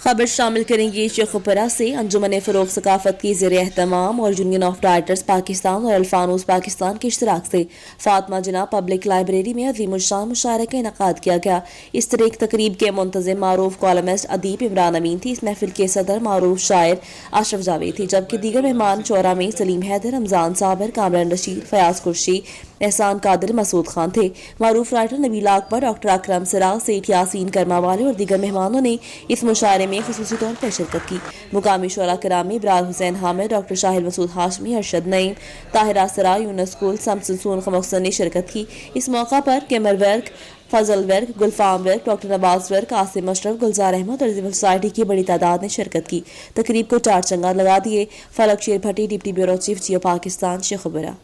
खबर शामिल करेंगे शेखुपुरा से। अंजुमन फ़रोग़ सकाफ़त की ज़ेर एहतमाम और यूनियन ऑफ राइटर्स पाकिस्तान और अल्फानूस पाकिस्तान के इश्तराक से फातिमा जिना पब्लिक लाइब्रेरी में अज़ीमुश्शान मुशायरे का इनेकाद किया गया। इस तरह तकरीब के मुंतज़िम मारूफ कॉलमिस्ट अदीब इमरान अमीन थी। इस महफिल के सदर मारूफ शायर अशरफ जावेद थी, जबकि दीगर मेहमान शोरा में सलीम हैदर, रमज़ान साबर, कामरान रशीद, फयाज कुर्शी, एहसान कादिर, मसूद खान थे। मारूफ राइटर नबीला अकबर, डॉक्टर अकरम सिराज, सेठ यासीन कर्मा वाले और दीगर मेहमानों ने इस मुशायरे में खुसूसी तौर पर शिरकत की। मुकामी शोरा करामी इब्रार हुसैन हामिद, डॉक्टर शाहिद मसूद हाशमी, अरशद नईम, ताहिरा सरा, यूनस कुल, शमसुल खमक्सन ने शिरकत की। इस मौका पर केमर वर्क, फजल वर्क, गुलफाम वर्क, डॉक्टर नवाज वर्क, आसिम अशरफ, गुलजार अहमद और सिविल सोसाइटी की बड़ी तादाद ने शिरकत की। तकरीब को 4 चंगार लगा दिए। फलक शेर भट्टी, डिप्टी ब्यूरो चीफ जियो पाकिस्तान, शेखुपुरा।